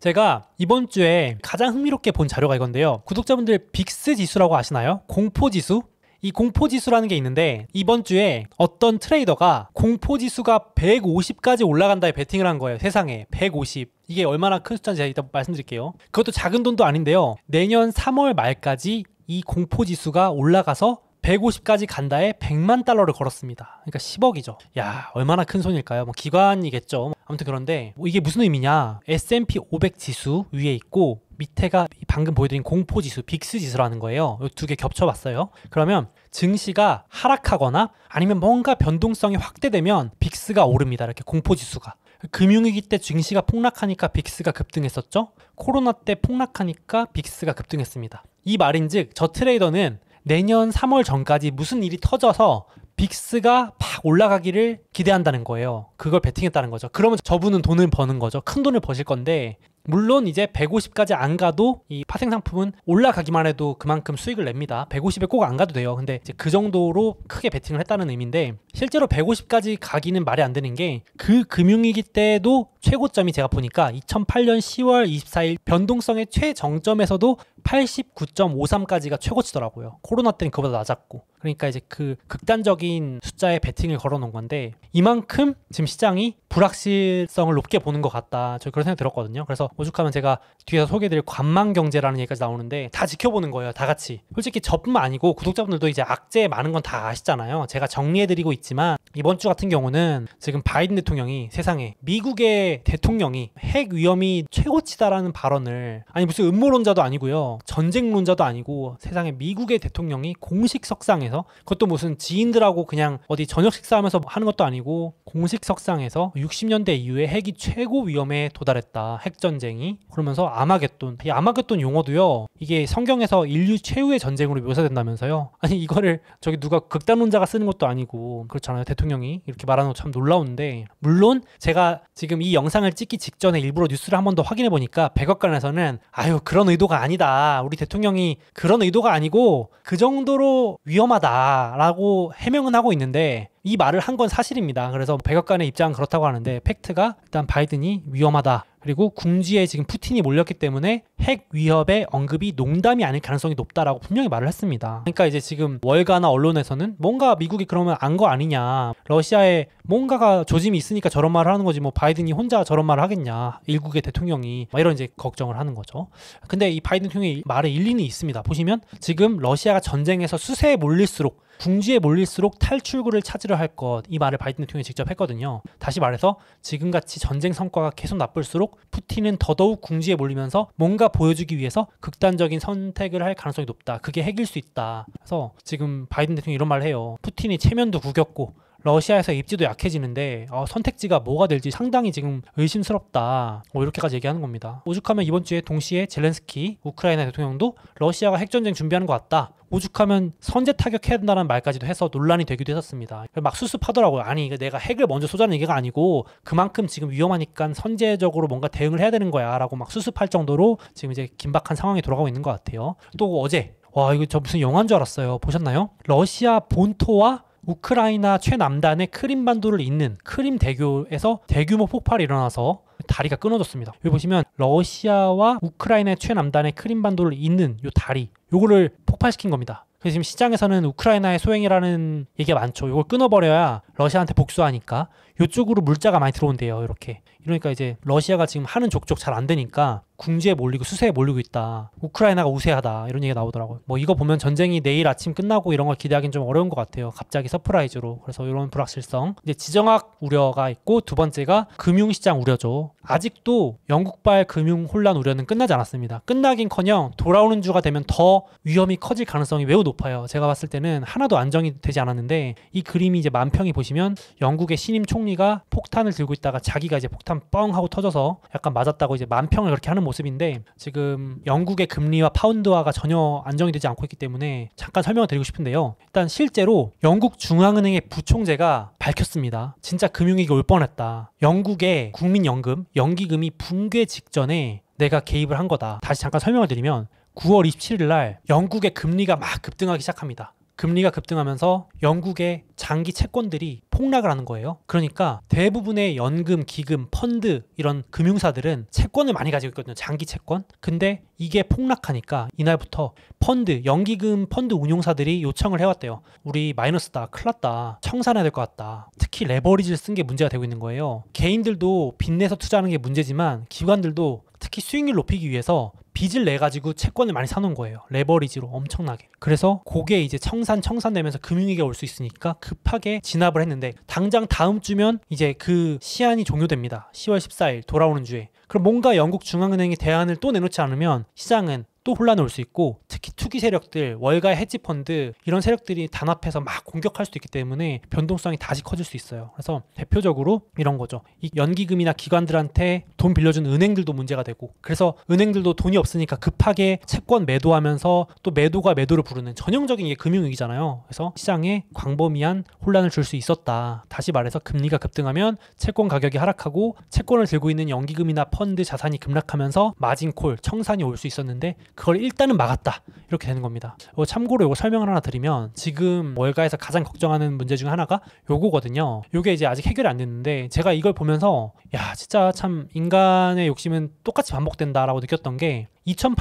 제가 이번 주에 가장 흥미롭게 본 자료가 이건데요. 구독자분들 빅스 지수라고 아시나요? 공포지수? 이 공포지수라는 게 있는데 이번 주에 어떤 트레이더가 공포지수가 150까지 올라간다에 베팅을 한 거예요. 세상에 150. 이게 얼마나 큰 숫자인지 제가 이따 말씀드릴게요. 그것도 작은 돈도 아닌데요. 내년 3월 말까지 이 공포지수가 올라가서 150까지 간다에 100만 달러를 걸었습니다. 그러니까 10억이죠. 야, 얼마나 큰 손일까요? 뭐 기관이겠죠. 아무튼 그런데 이게 무슨 의미냐? S&P 500 지수 위에 있고 밑에가 방금 보여드린 공포지수, 빅스 지수라는 거예요. 이 두 개 겹쳐봤어요. 그러면 증시가 하락하거나 아니면 뭔가 변동성이 확대되면 빅스가 오릅니다. 이렇게 공포지수가. 금융위기 때 증시가 폭락하니까 빅스가 급등했었죠. 코로나 때 폭락하니까 빅스가 급등했습니다. 이 말인즉 저 트레이더는 내년 3월 전까지 무슨 일이 터져서 빅스가 팍 올라가기를 기대한다는 거예요. 그걸 베팅했다는 거죠. 그러면 저분은 돈을 버는 거죠. 큰 돈을 버실 건데 물론 이제 150까지 안 가도 이 파생상품은 올라가기만 해도 그만큼 수익을 냅니다. 150에 꼭 안 가도 돼요. 근데 이제 그 정도로 크게 베팅을 했다는 의미인데 실제로 150까지 가기는 말이 안 되는 게 그 금융위기 때도 최고점이 제가 보니까 2008년 10월 24일 변동성의 최정점에서도 89.53까지가 최고치더라고요. 코로나 때는 그보다 낮았고. 그러니까 이제 그 극단적인 숫자에 베팅을 걸어놓은 건데 이만큼 지금 시장이 불확실성을 높게 보는 것 같다. 저 그런 생각이 들었거든요. 그래서 오죽하면 제가 뒤에서 소개해드릴 관망경제라는 얘기까지 나오는데 다 지켜보는 거예요. 다 같이. 솔직히 저뿐만 아니고 구독자분들도 이제 악재 많은 건 다 아시잖아요. 제가 정리해드리고 있지만 이번 주 같은 경우는 지금 바이든 대통령이 세상에 미국의 대통령이 핵 위험이 최고치다라는 발언을 아니 무슨 음모론자도 아니고요. 전쟁론자도 아니고 세상에 미국의 대통령이 공식 석상에서 그것도 무슨 지인들하고 그냥 어디 저녁 식사하면서 하는 것도 아니고 공식 석상에서 60년대 이후에 핵이 최고 위험에 도달했다. 핵전쟁이. 그러면서 아마겟돈. 이 아마겟돈 용어도요. 이게 성경에서 인류 최후의 전쟁으로 묘사된다면서요. 아니 이거를 저기 누가 극단론자가 쓰는 것도 아니고 그렇잖아요. 대통령이 이렇게 말하는 거 참 놀라운데 물론 제가 지금 이 영상을 찍기 직전에 일부러 뉴스를 한 번 더 확인해 보니까 백악관에서는 아유 그런 의도가 아니다. 우리 대통령이 그런 의도가 아니고 그 정도로 위험하다라고 해명은 하고 있는데 이 말을 한 건 사실입니다. 그래서 백악관의 입장은 그렇다고 하는데 팩트가 일단 바이든이 위험하다. 그리고 궁지에 지금 푸틴이 몰렸기 때문에 핵 위협의 언급이 농담이 아닐 가능성이 높다라고 분명히 말을 했습니다. 그러니까 이제 지금 월가나 언론에서는 뭔가 미국이 그러면 안 거 아니냐. 러시아에 뭔가가 조짐이 있으니까 저런 말을 하는 거지 뭐 바이든이 혼자 저런 말을 하겠냐. 일국의 대통령이 이런 이제 걱정을 하는 거죠. 근데 이 바이든 대통령의 말에 일리는 있습니다. 보시면 지금 러시아가 전쟁에서 수세에 몰릴수록 궁지에 몰릴수록 탈출구를 찾으려 할 것. 이 말을 바이든 대통령이 직접 했거든요. 다시 말해서 지금같이 전쟁 성과가 계속 나쁠수록 푸틴은 더더욱 궁지에 몰리면서 뭔가 보여주기 위해서 극단적인 선택을 할 가능성이 높다. 그게 핵일 수 있다. 그래서 지금 바이든 대통령이 이런 말을 해요. 푸틴이 체면도 구겼고 러시아에서 입지도 약해지는데 선택지가 뭐가 될지 상당히 지금 의심스럽다. 이렇게까지 얘기하는 겁니다. 오죽하면 이번 주에 동시에 젤렌스키 우크라이나 대통령도 러시아가 핵전쟁 준비하는 것 같다. 오죽하면 선제 타격해야 된다는 말까지도 해서 논란이 되기도 했었습니다. 막 수습하더라고요. 아니 내가 핵을 먼저 쏘자는 얘기가 아니고 그만큼 지금 위험하니까 선제적으로 뭔가 대응을 해야 되는 거야 라고 막 수습할 정도로 지금 이제 긴박한 상황이 돌아가고 있는 것 같아요. 또 어제 와 이거 저 무슨 영화인 줄 알았어요. 보셨나요? 러시아 본토와 우크라이나 최남단의 크림반도를 잇는 크림 대교에서 대규모 폭발이 일어나서 다리가 끊어졌습니다. 여기 보시면 러시아와 우크라이나의 최남단의 크림반도를 잇는 이 다리 요거를 폭발시킨 겁니다. 그래서 지금 시장에서는 우크라이나의 소행이라는 얘기가 많죠. 이걸 끊어버려야 러시아한테 복수하니까 이쪽으로 물자가 많이 들어온대요. 이렇게. 이러니까 이제 러시아가 지금 하는 족족 잘 안 되니까 궁지에 몰리고 수세에 몰리고 있다. 우크라이나가 우세하다. 이런 얘기가 나오더라고요. 뭐 이거 보면 전쟁이 내일 아침 끝나고 이런 걸 기대하기는 좀 어려운 것 같아요. 갑자기 서프라이즈로. 그래서 이런 불확실성. 이제 지정학 우려가 있고 두 번째가 금융시장 우려죠. 아직도 영국발 금융 혼란 우려는 끝나지 않았습니다. 끝나긴커녕 돌아오는 주가 되면 더 위험이 커질 가능성이 매우 높아요. 제가 봤을 때는 하나도 안정이 되지 않았는데 이 그림이 이제 만평이 보시면 영국의 신임 총리가 폭탄을 들고 있다가 자기가 이제 폭탄 뻥 하고 터져서 약간 맞았다고 이제 만평을 그렇게 하는 모습인데 지금 영국의 금리와 파운드화가 전혀 안정이 되지 않고 있기 때문에 잠깐 설명을 드리고 싶은데요. 일단 실제로 영국 중앙은행의 부총재가 밝혔습니다. 진짜 금융위기 올 뻔했다. 영국의 국민연금, 연기금이 붕괴 직전에 내가 개입을 한 거다. 다시 잠깐 설명을 드리면 9월 27일 날 영국의 금리가 막 급등하기 시작합니다. 금리가 급등하면서 영국의 장기 채권들이 폭락을 하는 거예요. 그러니까 대부분의 연금, 기금, 펀드 이런 금융사들은 채권을 많이 가지고 있거든요. 장기 채권. 근데 이게 폭락하니까 이날부터 펀드, 연기금 펀드 운용사들이 요청을 해왔대요. 우리 마이너스다, 큰일 났다, 청산해야 될 것 같다. 특히 레버리지를 쓴 게 문제가 되고 있는 거예요. 개인들도 빚내서 투자하는 게 문제지만 기관들도 특히 수익률 높이기 위해서 빚을 내가지고 채권을 많이 사놓은 거예요. 레버리지로 엄청나게. 그래서 그게 이제 청산되면서 금융위기가 올 수 있으니까 급하게 진압을 했는데 당장 다음 주면 이제 그 시한이 종료됩니다. 10월 14일 돌아오는 주에. 그럼 뭔가 영국 중앙은행이 대안을 또 내놓지 않으면 시장은 또 혼란이 올 수 있고 특히 투기 세력들, 월가의 헤지펀드 이런 세력들이 단합해서 막 공격할 수도 있기 때문에 변동성이 다시 커질 수 있어요. 그래서 대표적으로 이런 거죠. 이 연기금이나 기관들한테 돈 빌려준 은행들도 문제가 되고 그래서 은행들도 돈이 없으니까 급하게 채권 매도하면서 또 매도가 매도를 부르는 전형적인 게 금융위기잖아요. 그래서 시장에 광범위한 혼란을 줄 수 있었다. 다시 말해서 금리가 급등하면 채권 가격이 하락하고 채권을 들고 있는 연기금이나 펀드 자산이 급락하면서 마진콜, 청산이 올 수 있었는데 그걸 일단은 막았다. 이렇게 되는 겁니다. 참고로 이거 설명을 하나 드리면 지금 월가에서 가장 걱정하는 문제 중 하나가 요거거든요. 요게 이제 아직 해결이 안 됐는데 제가 이걸 보면서 야 진짜 참 인간의 욕심은 똑같이 반복된다라고 느꼈던 게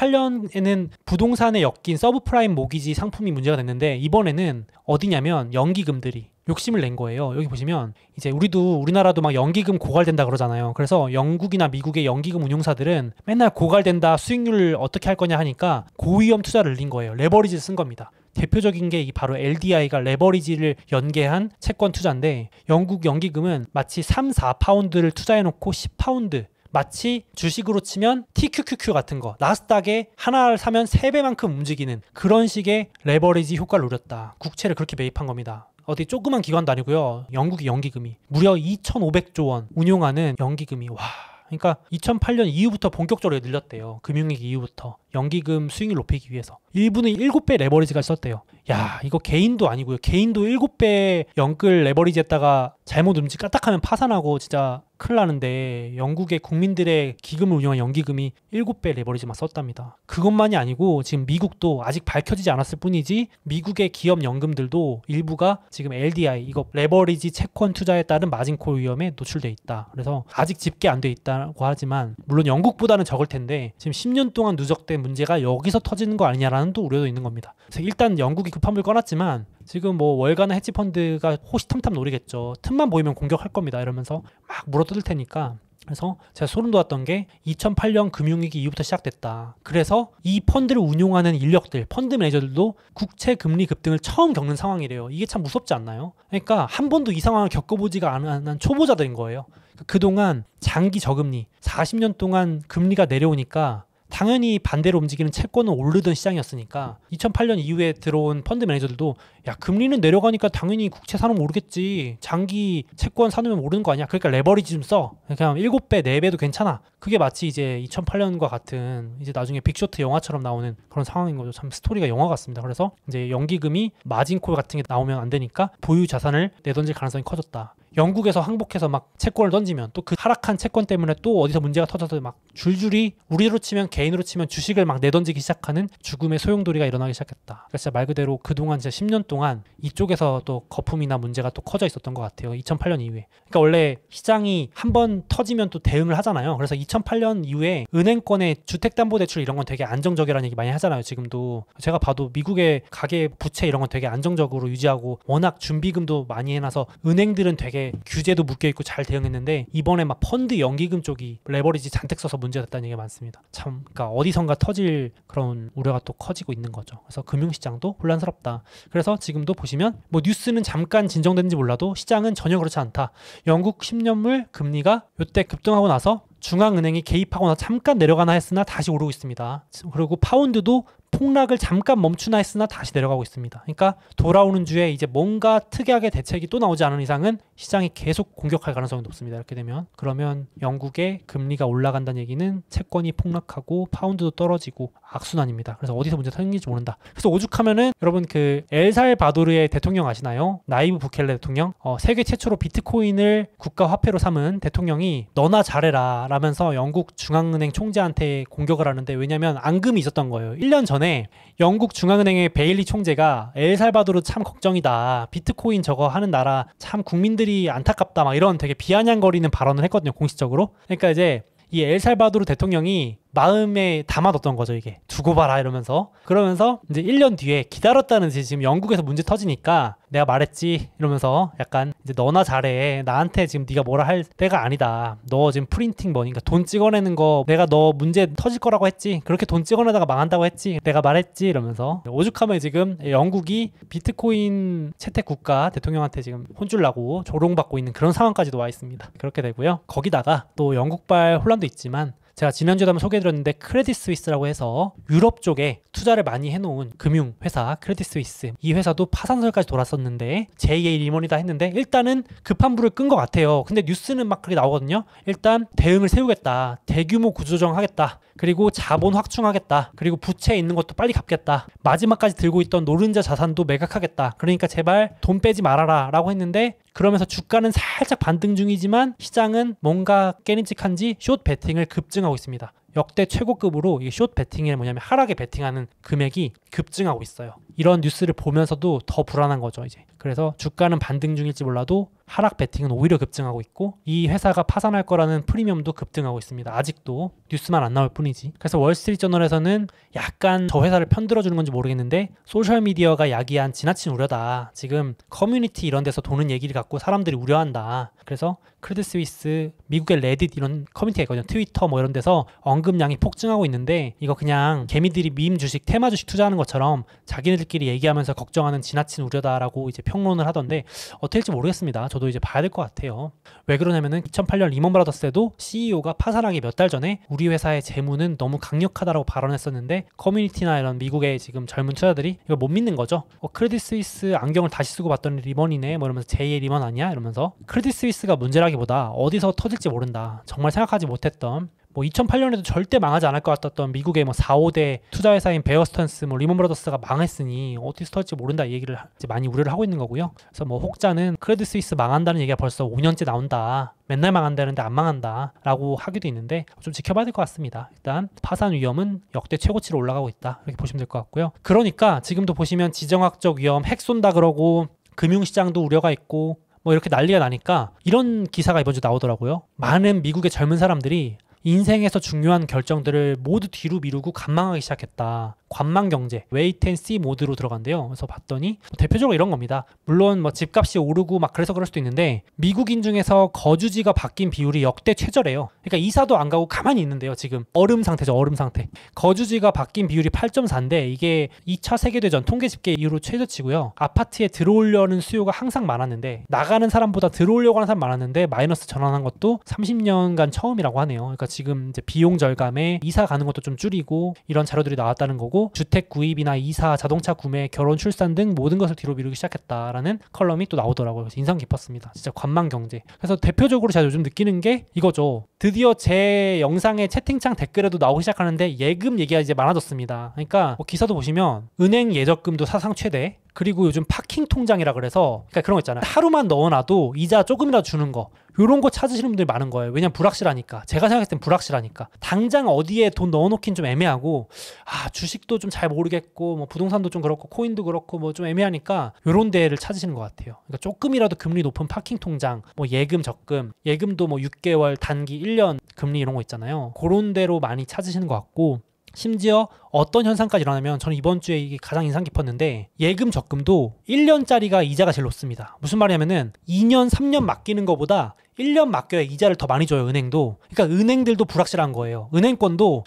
2008년에는 부동산에 엮인 서브프라임 모기지 상품이 문제가 됐는데 이번에는 어디냐면 연기금들이 욕심을 낸 거예요. 여기 보시면 이제 우리나라도 막 연기금 고갈된다 그러잖아요. 그래서 영국이나 미국의 연기금 운용사들은 맨날 고갈된다, 수익률 어떻게 할 거냐 하니까 고위험 투자를 늘린 거예요. 레버리지를 쓴 겁니다. 대표적인 게 바로 LDI가 레버리지를 연계한 채권 투자인데 영국 연기금은 마치 3, 4파운드를 투자해놓고 10파운드 마치 주식으로 치면 TQQQ 같은 거 나스닥에 하나를 사면 3배만큼 움직이는 그런 식의 레버리지 효과를 누렸다. 국채를 그렇게 매입한 겁니다. 어디 조그만 기관도 아니고요. 영국의 연기금이 무려 2,500조 원 운용하는 연기금이 그러니까 2008년 이후부터 본격적으로 늘렸대요. 금융위기 이후부터 연기금 수익률 높이기 위해서 일부는 7배 레버리지가 썼대요. 야 이거 개인도 아니고요. 개인도 7배 연끌 레버리지 했다가 잘못 까딱하면 파산하고 진짜 큰일 나는데 영국의 국민들의 기금을 운영한 연기금이 7배 레버리지만 썼답니다. 그것만이 아니고 지금 미국도 아직 밝혀지지 않았을 뿐이지 미국의 기업 연금들도 일부가 지금 LDI 이거 레버리지 채권 투자에 따른 마진콜 위험에 노출돼 있다. 그래서 아직 집계 안 돼 있다고 하지만 물론 영국보다는 적을 텐데 지금 10년 동안 누적된 문제가 여기서 터지는 거 아니냐라는 또 우려도 있는 겁니다. 그래서 일단 영국이 급한 물 꺼놨지만 지금 뭐 월가나 헤지펀드가 호시탐탐 노리겠죠. 틈만 보이면 공격할 겁니다. 이러면서 막 물어뜯을 테니까. 그래서 제가 소름 돋았던 게 2008년 금융위기 이후부터 시작됐다. 그래서 이 펀드를 운용하는 인력들, 펀드 매니저들도 국채 금리 급등을 처음 겪는 상황이래요. 이게 참 무섭지 않나요? 그러니까 한 번도 이 상황을 겪어보지가 않은 초보자들인 거예요. 그동안 장기 저금리, 40년 동안 금리가 내려오니까 당연히 반대로 움직이는 채권은 오르던 시장이었으니까 2008년 이후에 들어온 펀드 매니저들도 야 금리는 내려가니까 당연히 국채 사놓으면 오르겠지, 장기 채권 사놓으면 오르는 거 아니야, 그러니까 레버리지 좀 써, 그냥 7배 4배도 괜찮아. 그게 마치 이제 2008년과 같은 이제 나중에 빅쇼트 영화처럼 나오는 그런 상황인 거죠. 참 스토리가 영화 같습니다. 그래서 이제 연기금이 마진콜 같은 게 나오면 안 되니까 보유 자산을 내던질 가능성이 커졌다. 영국에서 항복해서 막 채권을 던지면 또 그 하락한 채권 때문에 또 어디서 문제가 터져서 막 줄줄이 우리로 치면 개인으로 치면 주식을 막 내던지기 시작하는 죽음의 소용돌이가 일어나기 시작했다. 그러니까 진짜 말 그대로 그동안 진짜 10년 동안 이쪽에서 또 거품이나 문제가 또 커져 있었던 것 같아요. 2008년 이후에. 그러니까 원래 시장이 한번 터지면 또 대응을 하잖아요. 그래서 2008년 이후에 은행권의 주택담보대출 이런 건 되게 안정적이라는 얘기 많이 하잖아요. 지금도 제가 봐도 미국의 가계 부채 이런 건 되게 안정적으로 유지하고 워낙 준비금도 많이 해놔서 은행들은 되게 규제도 묶여있고 잘 대응했는데 이번에 막 펀드 연기금 쪽이 레버리지 잔뜩 써서 문제가 됐다는 얘기가 많습니다. 참 그러니까 어디선가 터질 그런 우려가 또 커지고 있는 거죠. 그래서 금융시장도 혼란스럽다. 그래서 지금도 보시면 뭐 뉴스는 잠깐 진정됐는지 몰라도 시장은 전혀 그렇지 않다. 영국 10년물 금리가 이때 급등하고 나서 중앙은행이 개입하고 나서 잠깐 내려가나 했으나 다시 오르고 있습니다. 그리고 파운드도 폭락을 잠깐 멈추나 했으나 다시 내려가고 있습니다. 그러니까 돌아오는 주에 이제 뭔가 특이하게 대책이 또 나오지 않은 이상은 시장이 계속 공격할 가능성이 높습니다. 이렇게 되면 그러면 영국의 금리가 올라간다는 얘기는 채권이 폭락하고 파운드도 떨어지고 악순환입니다. 그래서 어디서 문제가 생길지 모른다. 그래서 오죽하면은 여러분 그 엘살바도르의 대통령 아시나요? 나이브 부켈레 대통령. 세계 최초로 비트코인을 국가 화폐로 삼은 대통령이 너나 잘해라 라면서 영국 중앙은행 총재한테 공격을 하는데, 왜냐면 앙금이 있었던 거예요. 1년 전에 영국 중앙은행의 베일리 총재가 엘살바도르 참 걱정이다, 비트코인 저거 하는 나라 참 국민들이 안타깝다, 막 이런 되게 비아냥거리는 발언을 했거든요, 공식적으로. 그러니까 이제 이 엘살바도르 대통령이 마음에 담아뒀던 거죠. 이게 두고 봐라 이러면서. 그러면서 이제 1년 뒤에 기다렸다는 듯이 지금 영국에서 문제 터지니까 내가 말했지 이러면서 약간 이제 너나 잘해, 나한테 지금 네가 뭐라 할 때가 아니다, 너 지금 프린팅 머니, 그러니까 돈 찍어내는 거 내가 너 문제 터질 거라고 했지, 그렇게 돈 찍어내다가 망한다고 했지, 내가 말했지 이러면서. 오죽하면 지금 영국이 비트코인 채택 국가 대통령한테 지금 혼쭐 나고 조롱받고 있는 그런 상황까지도 와 있습니다. 그렇게 되고요. 거기다가 또 영국발 혼란도 있지만, 제가 지난주에도 한번 소개해드렸는데 크레딧 스위스라고 해서 유럽 쪽에 투자를 많이 해놓은 금융회사 크레딧 스위스, 이 회사도 파산설까지 돌았었는데 제2의 리먼이다 했는데 일단은 급한 불을 끈 것 같아요. 근데 뉴스는 막 그렇게 나오거든요. 일단 대응을 세우겠다, 대규모 구조조정 하겠다, 그리고 자본 확충하겠다, 그리고 부채에 있는 것도 빨리 갚겠다, 마지막까지 들고 있던 노른자 자산도 매각하겠다, 그러니까 제발 돈 빼지 말아라 라고 했는데, 그러면서 주가는 살짝 반등 중이지만 시장은 뭔가 깨림직한지 숏 베팅을 급증하고 있습니다. 역대 최고급으로 이 숏 베팅이 뭐냐면 하락에 베팅하는 금액이 급증하고 있어요. 이런 뉴스를 보면서도 더 불안한 거죠, 이제. 그래서 주가는 반등 중일지 몰라도 하락 베팅은 오히려 급증하고 있고, 이 회사가 파산할 거라는 프리미엄도 급등하고 있습니다. 아직도 뉴스만 안 나올 뿐이지. 그래서 월스트리트저널에서는 약간 저 회사를 편들어주는 건지 모르겠는데, 소셜미디어가 야기한 지나친 우려다, 지금 커뮤니티 이런 데서 도는 얘기를 갖고 사람들이 우려한다, 그래서 크레딧 스위스, 미국의 레딧 이런 커뮤니티가 있거든요, 트위터 뭐 이런 데서 언급량이 폭증하고 있는데, 이거 그냥 개미들이 밈 주식, 테마 주식 투자하는 것처럼 자기네들끼리 얘기하면서 걱정하는 지나친 우려다라고 이제 평론을 하던데, 어떻게 될지 모르겠습니다. 저도 이제 봐야 될 것 같아요. 왜 그러냐면은 2008년 리먼 브라더스 때도 CEO가 파산하기 몇 달 전에 우리 회사의 재무는 너무 강력하다라고 발언했었는데, 커뮤니티나 이런 미국의 지금 젊은 투자들이 이걸 못 믿는 거죠. 크레딧 스위스 안경을 다시 쓰고 봤더니 리먼이네 뭐 이러면서 제2의 리먼 아니야 이러면서. 크레딧 스위스가 문제라기보다 어디서 터질지 모른다, 정말 생각하지 못했던, 뭐 2008년에도 절대 망하지 않을 것 같았던 미국의 뭐 4, 5대 투자회사인 베어 스턴스, 뭐 리먼 브라더스가 망했으니 어디서 터질지 모른다, 이 얘기를 이제 많이 우려를 하고 있는 거고요. 그래서 뭐 혹자는 크레딧 스위스 망한다는 얘기가 벌써 5년째 나온다, 맨날 망한다는데 안 망한다 라고 하기도 있는데, 좀 지켜봐야 될 것 같습니다. 일단 파산 위험은 역대 최고치로 올라가고 있다, 이렇게 보시면 될 것 같고요. 그러니까 지금도 보시면 지정학적 위험, 핵 쏜다 그러고 금융시장도 우려가 있고 뭐 이렇게 난리가 나니까 이런 기사가 이번 주 나오더라고요. 많은 미국의 젊은 사람들이 인생에서 중요한 결정들을 모두 뒤로 미루고 관망하기 시작했다. 관망 경제, 웨이트 앤 씨 모드로 들어간대요. 그래서 봤더니 대표적으로 이런 겁니다. 물론 뭐 집값이 오르고 막 그래서 그럴 수도 있는데, 미국인 중에서 거주지가 바뀐 비율이 역대 최저래요. 그러니까 이사도 안 가고 가만히 있는데요. 지금 얼음 상태죠, 얼음 상태. 거주지가 바뀐 비율이 8.4인데 이게 2차 세계대전 통계 집계 이후로 최저치고요. 아파트에 들어오려는 수요가 항상 많았는데, 나가는 사람보다 들어오려고 하는 사람 많았는데 마이너스 전환한 것도 30년간 처음이라고 하네요. 그러니까 지금 이제 비용 절감에 이사 가는 것도 좀 줄이고 이런 자료들이 나왔다는 거고, 주택 구입이나 이사, 자동차 구매, 결혼, 출산 등 모든 것을 뒤로 미루기 시작했다라는 컬럼이 또 나오더라고요. 그래서 인상 깊었습니다. 진짜 관망 경제. 그래서 대표적으로 제가 요즘 느끼는 게 이거죠. 드디어 제 영상의 채팅창 댓글에도 나오기 시작하는데 예금 얘기가 이제 많아졌습니다. 그러니까 뭐 기사도 보시면 은행 예적금도 사상 최대, 그리고 요즘 파킹 통장이라 그래서, 그러니까 그런 거 있잖아요. 하루만 넣어놔도 이자 조금이라도 주는 거, 이런 거 찾으시는 분들이 많은 거예요. 왜냐면 불확실하니까. 제가 생각했을 땐 불확실하니까. 당장 어디에 돈 넣어놓긴 좀 애매하고, 주식도 좀 잘 모르겠고, 뭐 부동산도 좀 그렇고, 코인도 그렇고, 뭐 좀 애매하니까 요런 데를 찾으시는 것 같아요. 그러니까 조금이라도 금리 높은 파킹 통장, 뭐 예금, 적금, 예금도 뭐 6개월, 단기, 1년 금리 이런 거 있잖아요. 그런 데로 많이 찾으시는 것 같고, 심지어 어떤 현상까지 일어나면, 저는 이번 주에 이게 가장 인상 깊었는데, 예금 적금도 1년짜리가 이자가 제일 높습니다. 무슨 말이냐면은 2년 3년 맡기는 것보다 1년 맡겨야 이자를 더 많이 줘요, 은행도. 그러니까 은행들도 불확실한 거예요. 은행권도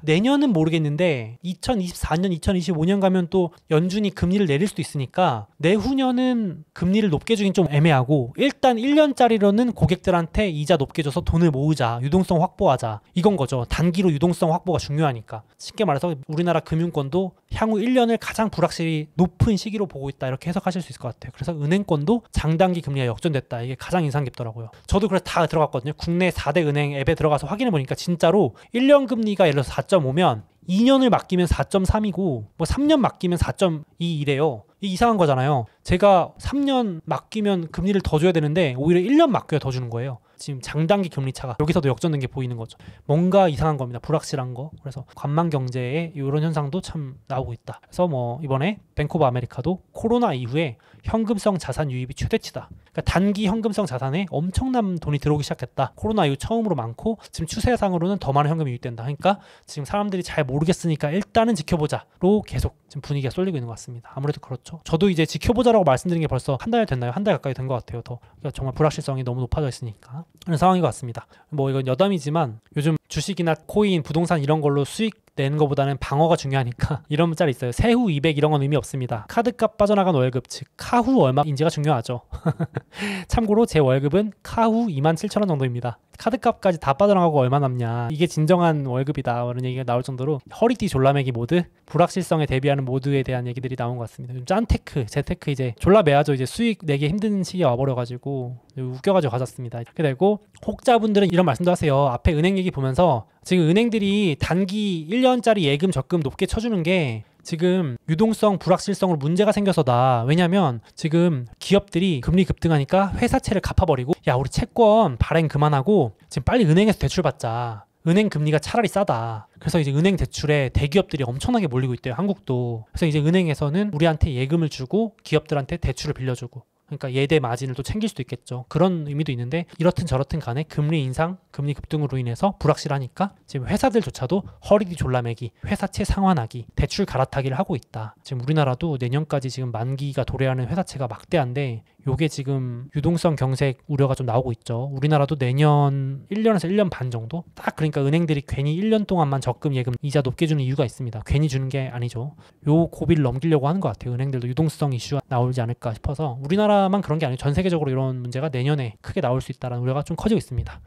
내년은 모르겠는데 2024년, 2025년 가면 또 연준이 금리를 내릴 수도 있으니까 내후년은 금리를 높게 주긴 좀 애매하고, 일단 1년짜리로는 고객들한테 이자 높게 줘서 돈을 모으자, 유동성 확보하자, 이건 거죠. 단기로 유동성 확보가 중요하니까. 쉽게 말해서 우리나라 금융권도 향후 1년을 가장 불확실히 높은 시기로 보고 있다, 이렇게 해석하실 수 있을 것 같아요. 그래서 은행권도 장단기 금리가 역전됐다, 이게 가장 인상 깊더라고요. 저도 그래서 다 들어갔거든요. 국내 4대 은행 앱에 들어가서 확인해 보니까 진짜로 1년 금리가 예를 들어서 4.5면 2년을 맡기면 4.3이고 뭐 3년 맡기면 4.2 이래요. 이게 이상한 거잖아요. 제가 3년 맡기면 금리를 더 줘야 되는데 오히려 1년 맡겨야 더 주는 거예요. 지금 장단기 금리 차가 여기서도 역전된 게 보이는 거죠. 뭔가 이상한 겁니다. 불확실한 거. 그래서 관망 경제에 이런 현상도 참 나오고 있다. 그래서 뭐 이번에 뱅크 오브 아메리카도 코로나 이후에 현금성 자산 유입이 최대치다. 그러니까 단기 현금성 자산에 엄청난 돈이 들어오기 시작했다. 코로나 이후 처음으로 많고 지금 추세상으로는 더 많은 현금이 유입된다. 그러니까 지금 사람들이 잘 모르겠으니까 일단은 지켜보자로 계속 지금 분위기가 쏠리고 있는 것 같습니다. 아무래도 그렇죠. 저도 이제 지켜보자라고 말씀드린 게 벌써 한 달 됐나요? 한 달 가까이 된 것 같아요. 더 그러니까 정말 불확실성이 너무 높아져 있으니까 그런 상황인 것 같습니다. 뭐 이건 여담이지만 요즘 주식이나 코인, 부동산 이런 걸로 수익 내는 것보다는 방어가 중요하니까 이런 문자리 있어요. 세후 200 이런 건 의미 없습니다. 카드값 빠져나간 월급, 즉 카후 얼마인지가 중요하죠. 참고로 제 월급은 카후 27,000원 정도입니다. 카드값까지 다 빠져나가고 얼마 남냐, 이게 진정한 월급이다, 이런 얘기가 나올 정도로 허리띠 졸라매기 모드, 불확실성에 대비하는 모드에 대한 얘기들이 나온 것 같습니다. 요즘 짠테크, 재테크 이제 졸라매야죠. 이제 수익 내기 힘든 시기가 와버려가지고 웃겨가지고 가졌습니다. 이렇게 되고 혹자분들은 이런 말씀도 하세요. 앞에 은행 얘기 보면서 지금 은행들이 단기 1년짜리 예금 적금 높게 쳐주는 게 지금 유동성 불확실성으로 문제가 생겨서다. 왜냐면 지금 기업들이 금리 급등하니까 회사채를 갚아버리고 야 우리 채권 발행 그만하고 지금 빨리 은행에서 대출 받자. 은행 금리가 차라리 싸다. 그래서 이제 은행 대출에 대기업들이 엄청나게 몰리고 있대요. 한국도. 그래서 이제 은행에서는 우리한테 예금을 주고 기업들한테 대출을 빌려주고, 그러니까 예대 마진을 또 챙길 수도 있겠죠. 그런 의미도 있는데 이렇든 저렇든 간에 금리 인상, 금리 급등으로 인해서 불확실하니까 지금 회사들조차도 허리띠 졸라매기, 회사채 상환하기, 대출 갈아타기를 하고 있다. 지금 우리나라도 내년까지 지금 만기가 도래하는 회사채가 막대한데 요게 지금 유동성 경색 우려가 좀 나오고 있죠. 우리나라도 내년 1년에서 1년 반 정도? 딱 그러니까 은행들이 괜히 1년 동안만 적금, 예금, 이자 높게 주는 이유가 있습니다. 괜히 주는 게 아니죠. 요 고비를 넘기려고 하는 것 같아요. 은행들도 유동성 이슈가 나오지 않을까 싶어서. 우리나라만 그런 게 아니고 전 세계적으로 이런 문제가 내년에 크게 나올 수 있다는 우려가 좀 커지고 있습니다.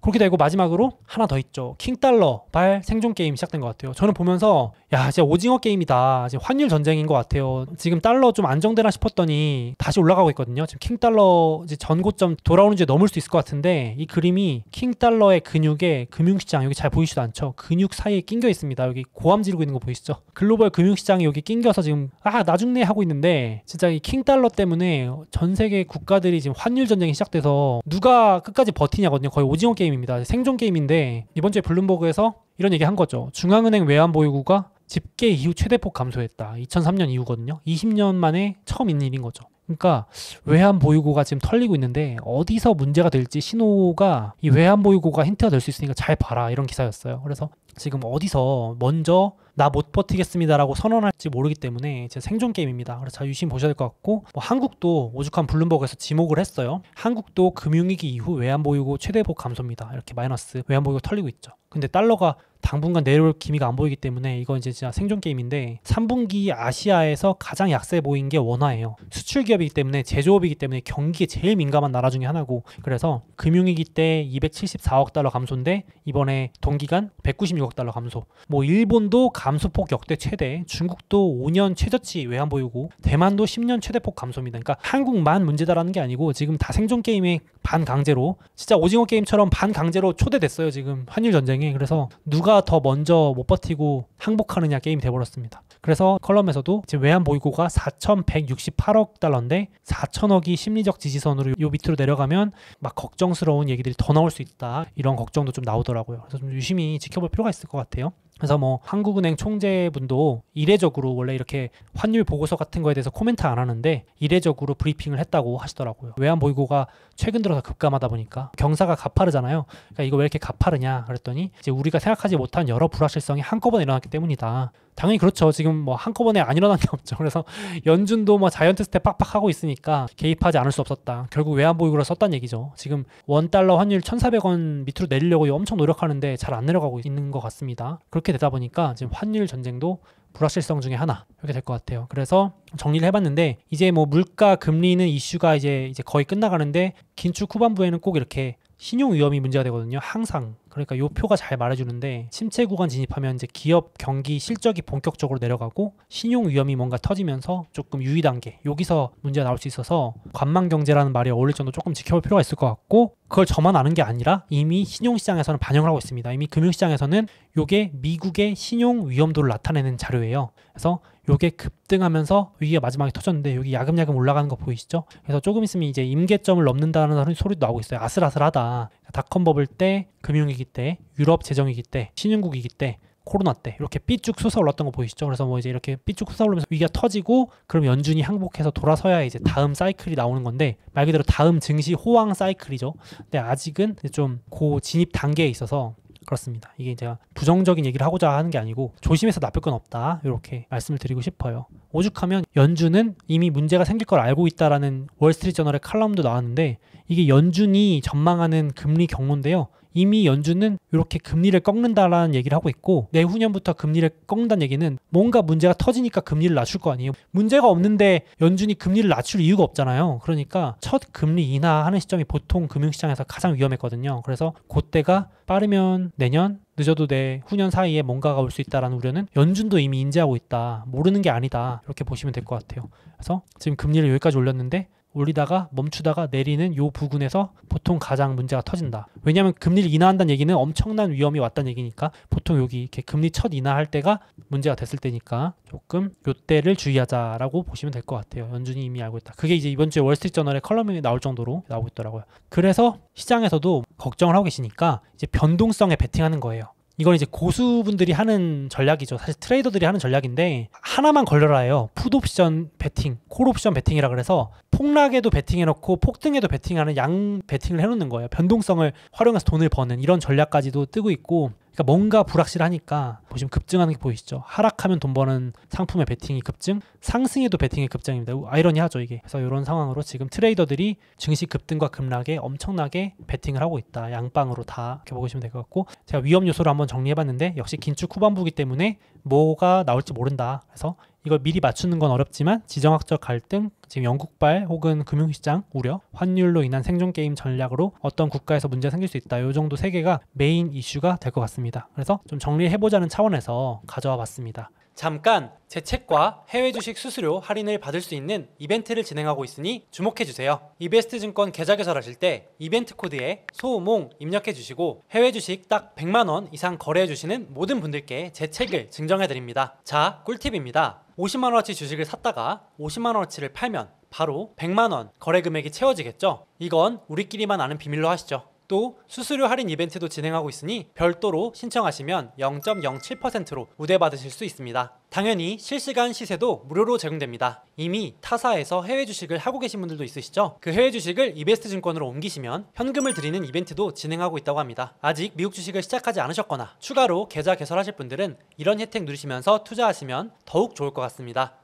그렇게 되고 마지막으로 하나 더 있죠. 킹달러 발 생존 게임 시작된 것 같아요. 저는 보면서 야 진짜 오징어 게임이다. 지금 환율 전쟁인 것 같아요. 지금 달러 좀 안정되나 싶었더니 다시 올라가고 있거든요. 지금 킹달러 이제 전고점 돌아오는 주에 넘을 수 있을 것 같은데 이 그림이 킹달러의 근육에 금융시장, 여기 잘 보이시도 않죠? 근육 사이에 낑겨 있습니다. 여기 고함 지르고 있는 거 보이시죠? 글로벌 금융시장이 여기 낑겨서 지금 나중내 하고 있는데 진짜 이 킹달러 때문에 전 세계 국가들이 지금 환율 전쟁이 시작돼서 누가 끝까지 버티냐거든요. 거의 오징어 게임입니다. 생존 게임인데 이번 주에 블룸버그에서 이런 얘기 한 거죠. 중앙은행 외환 보유고가 집계 이후 최대폭 감소했다. 2003년 이후거든요. 20년 만에 처음 있는 일인 거죠. 그러니까 외환 보유고가 지금 털리고 있는데 어디서 문제가 될지 신호가 이 외환 보유고가 힌트가 될 수 있으니까 잘 봐라, 이런 기사였어요. 그래서 지금 어디서 먼저 나 못 버티겠습니다라고 선언할지 모르기 때문에 제 생존 게임입니다. 그래서 잘 유심 보셔야 될 것 같고, 뭐 한국도 오죽한 블룸버그에서 지목을 했어요. 한국도 금융위기 이후 외환 보유고 최대폭 감소입니다. 이렇게 마이너스 외환 보유고 털리고 있죠. 근데 달러가 당분간 내려올 기미가 안 보이기 때문에 이건 이제 진짜 생존 게임인데 3분기 아시아에서 가장 약세 보인 게 원화예요. 수출 기업이기 때문에, 제조업이기 때문에 경기에 제일 민감한 나라 중에 하나고, 그래서 금융위기 때 274억 달러 감소인데 이번에 동기간 196억 달러 감소. 뭐 일본도 감소폭 역대 최대, 중국도 5년 최저치 외환 보유고, 대만도 10년 최대폭 감소입니다. 그러니까 한국만 문제다라는 게 아니고 지금 다 생존 게임에 반강제로, 진짜 오징어 게임처럼 반강제로 초대됐어요. 지금 환율 전쟁에. 그래서 누가 더 먼저 못 버티고 항복하느냐 게임이 돼버렸습니다. 그래서 컬럼에서도 지금 외환 보유고가 4,168억 달러인데 4천억이 심리적 지지선으로 요 밑으로 내려가면 막 걱정스러운 얘기들이 더 나올 수 있다, 이런 걱정도 좀 나오더라고요. 그래서 좀 유심히 지켜볼 필요가 있을 것 같아요. 그래서 뭐 한국은행 총재분도 이례적으로, 원래 이렇게 환율 보고서 같은 거에 대해서 코멘트 안 하는데 이례적으로 브리핑을 했다고 하시더라고요. 외환 보유고가 최근 들어서 급감하다 보니까 경사가 가파르잖아요. 그러니까 이거 왜 이렇게 가파르냐 그랬더니 이제 우리가 생각하지 못한 여러 불확실성이 한꺼번에 일어났기 때문이다. 당연히 그렇죠. 지금 뭐 한꺼번에 안 일어난 게 없죠. 그래서 연준도 뭐 자이언트 스텝 빡빡 하고 있으니까 개입하지 않을 수 없었다. 결국 외환 보유고를 썼다는 얘기죠. 지금 원달러 환율 1,400원 밑으로 내리려고 엄청 노력하는데 잘 안 내려가고 있는 것 같습니다. 그렇게 되다 보니까 지금 환율 전쟁도 불확실성 중에 하나, 이렇게 될 것 같아요. 그래서 정리를 해봤는데 이제 뭐 물가 금리는 이슈가 이제 거의 끝나가는데 긴축 후반부에는 꼭 이렇게 신용 위험이 문제가 되거든요. 항상. 그러니까 요 표가 잘 말해주는데 침체 구간 진입하면 이제 기업 경기 실적이 본격적으로 내려가고 신용 위험이 뭔가 터지면서 조금 유의 단계, 여기서 문제가 나올 수 있어서 관망 경제라는 말이 어울릴 정도 조금 지켜볼 필요가 있을 것 같고, 그걸 저만 아는 게 아니라 이미 신용시장에서는 반영을 하고 있습니다. 이미 금융시장에서는 요게 미국의 신용 위험도를 나타내는 자료예요. 그래서 요게 급등하면서 위기가 마지막에 터졌는데 여기 야금야금 올라가는 거 보이시죠? 그래서 조금 있으면 이제 임계점을 넘는다는 소리도 나오고 있어요. 아슬아슬하다. 닷컴 버블 때, 금융위기 때, 유럽 재정위기 때, 신흥국위기 때, 코로나 때 이렇게 삐쭉 솟아올랐던 거 보이시죠? 그래서 뭐 이제 이렇게 삐쭉 솟아오르면서 위기가 터지고 그럼 연준이 항복해서 돌아서야 이제 다음 사이클이 나오는 건데 말 그대로 다음 증시 호황 사이클이죠. 근데 아직은 좀 고 진입 단계에 있어서 그렇습니다. 이게 제가 부정적인 얘기를 하고자 하는 게 아니고 조심해서 나쁠 건 없다 이렇게 말씀을 드리고 싶어요. 오죽하면 연준은 이미 문제가 생길 걸 알고 있다라는 월스트리트저널의 칼럼도 나왔는데 이게 연준이 전망하는 금리 경로인데요. 이미 연준은 이렇게 금리를 꺾는다라는 얘기를 하고 있고 내후년부터 금리를 꺾는다는 얘기는 뭔가 문제가 터지니까 금리를 낮출 거 아니에요. 문제가 없는데 연준이 금리를 낮출 이유가 없잖아요. 그러니까 첫 금리 인하하는 시점이 보통 금융시장에서 가장 위험했거든요. 그래서 그때가 빠르면 내년 늦어도 내후년 사이에 뭔가가 올 수 있다라는 우려는 연준도 이미 인지하고 있다. 모르는 게 아니다. 이렇게 보시면 될 것 같아요. 그래서 지금 금리를 여기까지 올렸는데 올리다가 멈추다가 내리는 요 부근에서 보통 가장 문제가 터진다. 왜냐하면 금리를 인하한다는 얘기는 엄청난 위험이 왔다는 얘기니까 보통 여기 이렇게 금리 첫 인하할 때가 문제가 됐을 때니까 조금 요때를 주의하자라고 보시면 될 것 같아요. 연준이 이미 알고 있다. 그게 이제 이번 주에 월스트리트저널에 컬럼이 나올 정도로 나오고 있더라고요. 그래서 시장에서도 걱정을 하고 계시니까 이제 변동성에 베팅하는 거예요. 이건 이제 고수분들이 하는 전략이죠. 사실 트레이더들이 하는 전략인데 하나만 걸려라 해요. 풋옵션 베팅, 콜옵션 베팅이라 그래서 폭락에도 베팅해놓고 폭등에도 베팅하는 양 베팅을 해놓는 거예요. 변동성을 활용해서 돈을 버는 이런 전략까지도 뜨고 있고 그러니까 뭔가 불확실하니까 보시면 급증하는 게 보이시죠. 하락하면 돈 버는 상품의 베팅이 급증, 상승에도 베팅이 급증입니다. 아이러니하죠 이게. 그래서 이런 상황으로 지금 트레이더들이 증시 급등과 급락에 엄청나게 베팅을 하고 있다. 양방으로 다 이렇게 보시면 될 것 같고 제가 위험 요소를 한번 정리해봤는데 역시 긴축 후반부기 때문에 뭐가 나올지 모른다. 그래서 이걸 미리 맞추는 건 어렵지만 지정학적 갈등, 지금 영국발 혹은 금융시장 우려, 환율로 인한 생존게임 전략으로 어떤 국가에서 문제가 생길 수 있다. 이 정도 세 개가 메인 이슈가 될 것 같습니다. 그래서 좀 정리해보자는 차원에서 가져와 봤습니다. 잠깐 제 책과 해외 주식 수수료 할인을 받을 수 있는 이벤트를 진행하고 있으니 주목해주세요. 이베스트증권 계좌 개설하실 때 이벤트 코드에 소우몽 입력해주시고 해외 주식 딱 100만원 이상 거래해주시는 모든 분들께 제 책을 증정해드립니다. 자, 꿀팁입니다. 50만원어치 주식을 샀다가 50만원어치를 팔면 바로 100만원 거래 금액이 채워지겠죠? 이건 우리끼리만 아는 비밀로 하시죠. 또 수수료 할인 이벤트도 진행하고 있으니 별도로 신청하시면 0.07%로 우대받으실 수 있습니다. 당연히 실시간 시세도 무료로 제공됩니다. 이미 타사에서 해외 주식을 하고 계신 분들도 있으시죠? 그 해외 주식을 이베스트 증권으로 옮기시면 현금을 드리는 이벤트도 진행하고 있다고 합니다. 아직 미국 주식을 시작하지 않으셨거나 추가로 계좌 개설하실 분들은 이런 혜택 누리시면서 투자하시면 더욱 좋을 것 같습니다.